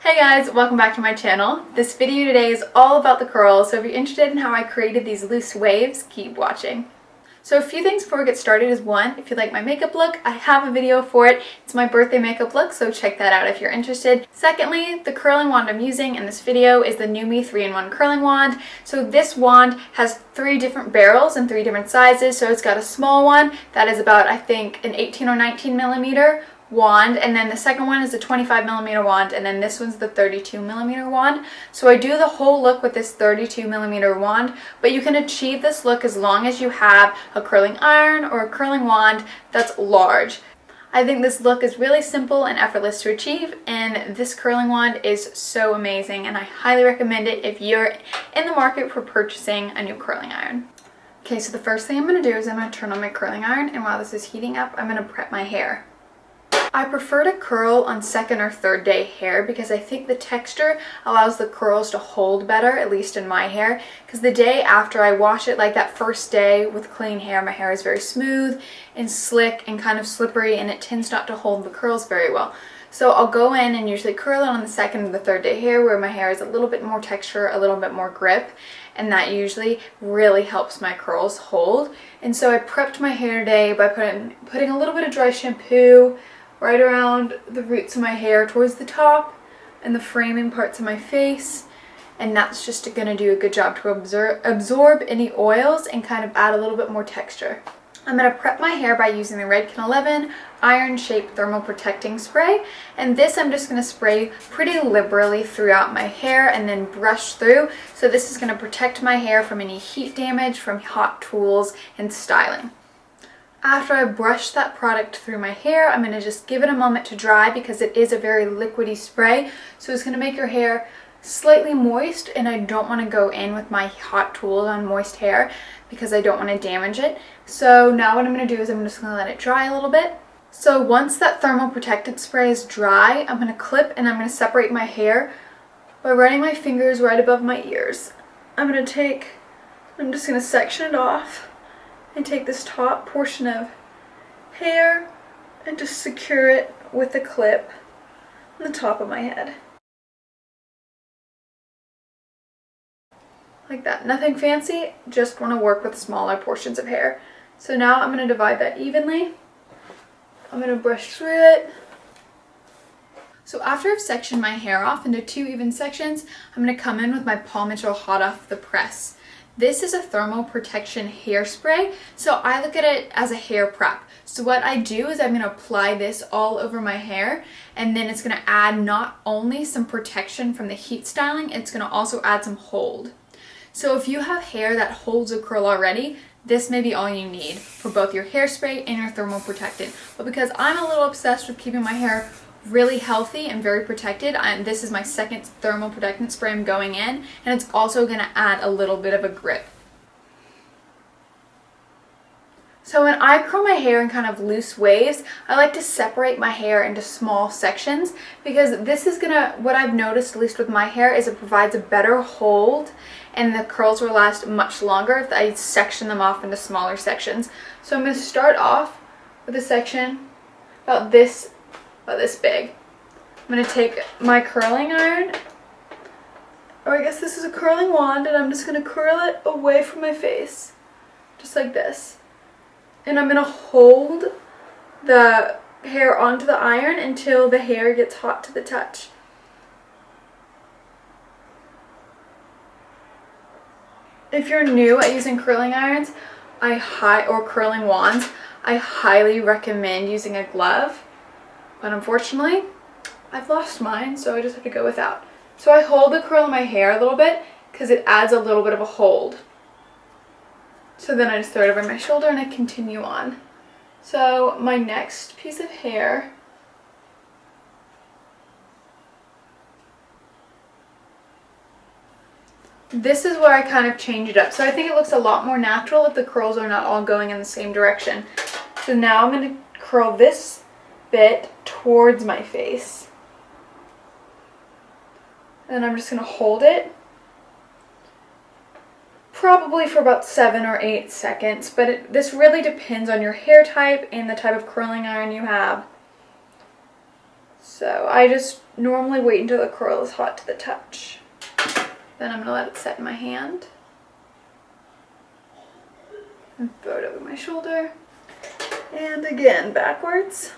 Hey guys, welcome back to my channel. This video today is all about the curls, so if you're interested in how I created these loose waves, keep watching. So a few things before we get started is one, if you like my makeup look, I have a video for it. It's my birthday makeup look, so check that out if you're interested. Secondly, the curling wand I'm using in this video is the Numi 3-in-1 curling wand. So this wand has 3 different barrels and 3 different sizes. So it's got a small one that is about, I think, an 18 or 19 millimeter wand, and then the second one is a 25 millimeter wand, and then this one's the 32 millimeter wand. So I do the whole look with this 32 millimeter wand, but you can achieve this look as long as you have a curling iron or a curling wand that's large. I think this look is really simple and effortless to achieve, and this curling wand is so amazing, and I highly recommend it if you're in the market for purchasing a new curling iron. Okay, so the first thing I'm going to do is I'm going to turn on my curling iron, and while this is heating up, I'm going to prep my hair. I prefer to curl on second or third day hair because I think the texture allows the curls to hold better, at least in my hair, because the day after I wash it, like that first day with clean hair, my hair is very smooth and slick and kind of slippery, and it tends not to hold the curls very well. So I'll go in and usually curl it on the second or the third day hair where my hair is a little bit more texture, a little bit more grip, and that usually really helps my curls hold. And so I prepped my hair today by putting a little bit of dry shampoo right around the roots of my hair towards the top and the framing parts of my face, and that's just going to do a good job to absorb any oils and kind of add a little bit more texture. I'm going to prep my hair by using the Redkin 11 Iron Shape Thermal Protecting Spray, and this I'm just going to spray pretty liberally throughout my hair and then brush through. So this is going to protect my hair from any heat damage from hot tools and styling. After I brush that product through my hair, I'm going to just give it a moment to dry because it is a very liquidy spray. So it's going to make your hair slightly moist, and I don't want to go in with my hot tools on moist hair because I don't want to damage it. So now what I'm going to do is I'm just going to let it dry a little bit. So once that thermal protectant spray is dry, I'm going to clip and I'm going to separate my hair by running my fingers right above my ears. I'm just going to section it off and take this top portion of hair and just secure it with a clip on the top of my head. Like that. Nothing fancy, just want to work with smaller portions of hair. So now I'm going to divide that evenly. I'm going to brush through it. So after I've sectioned my hair off into 2 even sections, I'm going to come in with my Paul Mitchell Hot Off the Press. This is a thermal protection hairspray, so I look at it as a hair prep. So what I do is I'm going to apply this all over my hair, and then it's going to add not only some protection from the heat styling, it's going to also add some hold. So if you have hair that holds a curl already, this may be all you need for both your hairspray and your thermal protectant. But because I'm a little obsessed with keeping my hair really healthy and very protected, this is my second thermal protectant spray I'm going in, and it's also going to add a little bit of a grip. So when I curl my hair in kind of loose waves, I like to separate my hair into small sections because this is what I've noticed, at least with my hair, is it provides a better hold and the curls will last much longer if I section them off into smaller sections. So I'm going to start off with a section about this big. I'm going to take my curling iron, or I guess this is a curling wand, and I'm just going to curl it away from my face, just like this. And I'm going to hold the hair onto the iron until the hair gets hot to the touch. If you're new at using curling irons or curling wands, I highly recommend using a glove. But unfortunately, I've lost mine, so I just have to go without. So I hold the curl in my hair a little bit because it adds a little bit of a hold. So then I just throw it over my shoulder and I continue on. So my next piece of hair, this is where I kind of change it up. So I think it looks a lot more natural if the curls are not all going in the same direction. So now I'm going to curl this bit towards my face. And I'm just going to hold it probably for about 7 or 8 seconds, but this really depends on your hair type and the type of curling iron you have. So So I just normally wait until the curl is hot to the touch. Then I'm going to let it set in my hand. And throw it over my shoulder. And again, backwards.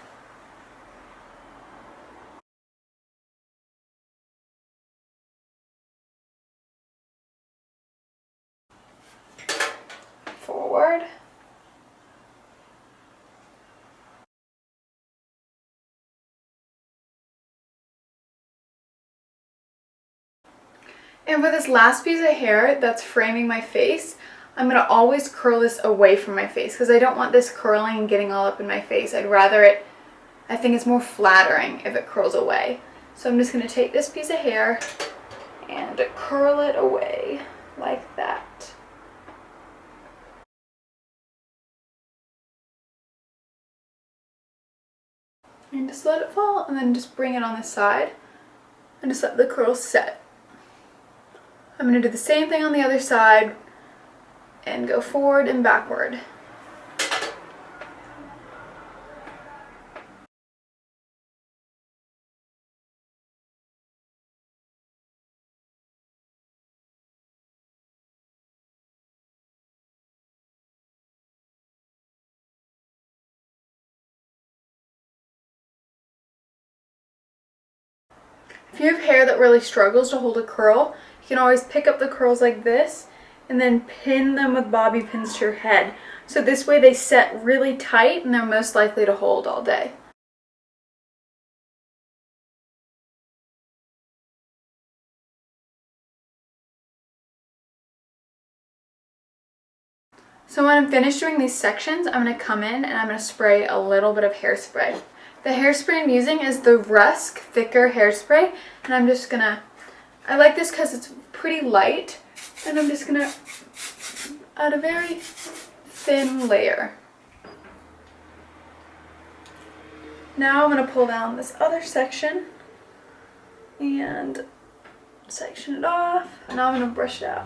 Forward. And for this last piece of hair that's framing my face, I'm going to always curl this away from my face because I don't want this curling and getting all up in my face. I'd rather it, I think it's more flattering if it curls away. So I'm just going to take this piece of hair and curl it away like that. And just let it fall and then just bring it on this side and just let the curls set. I'm going to do the same thing on the other side and go forward and backward. If you have hair that really struggles to hold a curl, you can always pick up the curls like this and then pin them with bobby pins to your head. So this way they set really tight and they're most likely to hold all day. So when I'm finished doing these sections, I'm going to come in and I'm going to spray a little bit of hairspray. The hairspray I'm using is the Rusk thicker hairspray, and I'm just going to, I like this because it's pretty light, and I'm just going to add a very thin layer. Now I'm going to pull down this other section and section it off. Now I'm going to brush it out.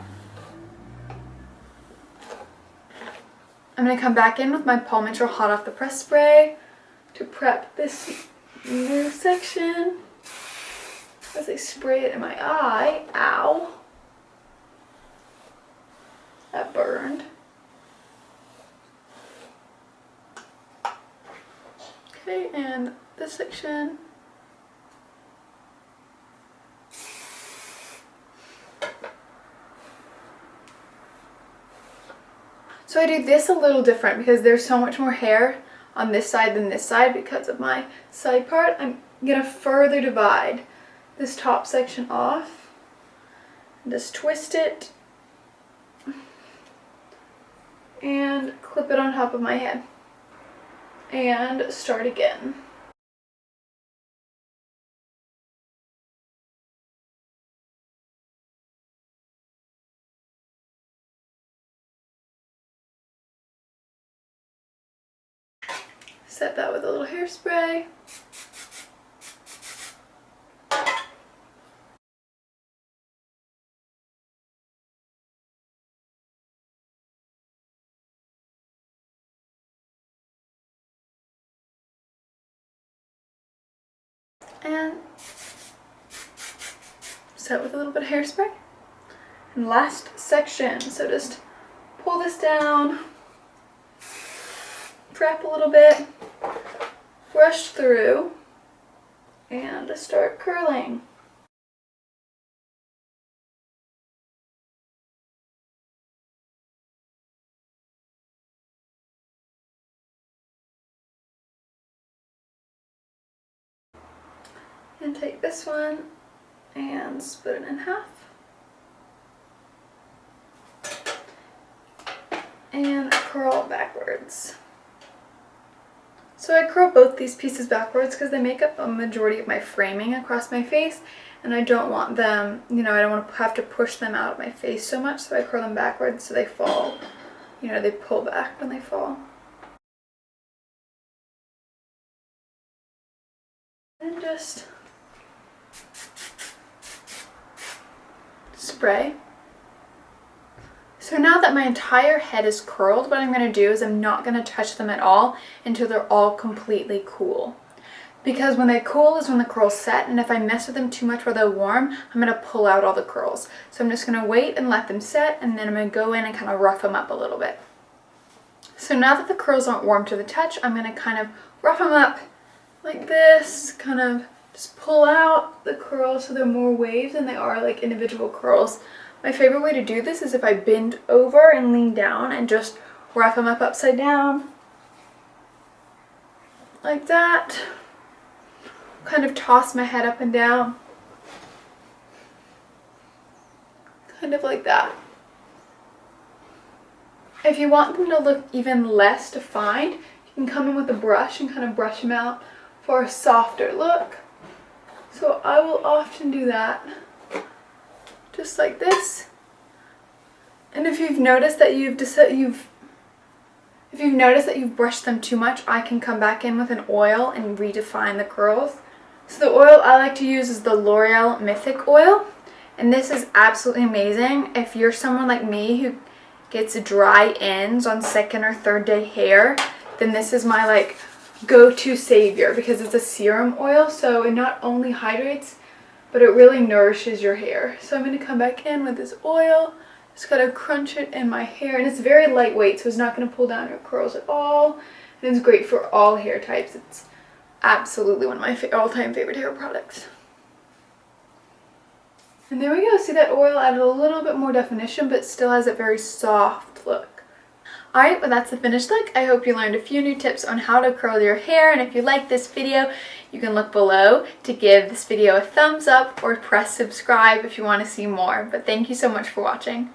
I'm going to come back in with my Paul Mitchell hot off the press spray to prep this new section as I spray it in my eye. Ow. That burned. Okay, and this section. So I do this a little different because there's so much more hair on this side than this side because of my side part. I'm gonna further divide this top section off and just twist it and clip it on top of my head and start again. Set that with a little hairspray. And set with a little bit of hairspray. And last section, so just pull this down, prep a little bit, brush through, and start curling. And take this one and split it in half. And curl backwards. So I curl both these pieces backwards because they make up a majority of my framing across my face, and I don't want them, I don't want to have to push them out of my face so much, so I curl them backwards so they fall, they pull back when they fall. And just spray. So now that my entire head is curled, what I'm going to do is I'm not going to touch them at all until they're all completely cool. because when they cool is when the curls set, and if I mess with them too much while they're warm, I'm going to pull out all the curls. So I'm just going to wait and let them set, and then I'm going to go in and kind of rough them up a little bit. So now that the curls aren't warm to the touch, I'm going to kind of rough them up like this, kind of just pull out the curls so they're more waves than they are like individual curls. My favorite way to do this is if I bend over and lean down and just rough them up upside down like that. Kind of toss my head up and down, kind of like that. If you want them to look even less defined, you can come in with a brush and kind of brush them out for a softer look. So I will often do that, just like this. And if you've noticed that you've brushed them too much, I can come back in with an oil and redefine the curls. So the oil I like to use is the L'Oreal Mythic oil, and this is absolutely amazing if you're someone like me who gets dry ends on second or third day hair. Then this is my like go-to savior, because it's a serum oil, so it not only hydrates but it really nourishes your hair. So I'm going to come back in with this oil, just gotta crunch it in my hair, and it's very lightweight, so it's not going to pull down your curls at all, and it's great for all hair types. It's absolutely one of my all-time favorite hair products. And there we go. See, that oil added a little bit more definition, but still has a very soft look. Alright, well that's the finished look. I hope you learned a few new tips on how to curl your hair, and if you like this video, you can look below to give this video a thumbs up or press subscribe if you want to see more. But thank you so much for watching.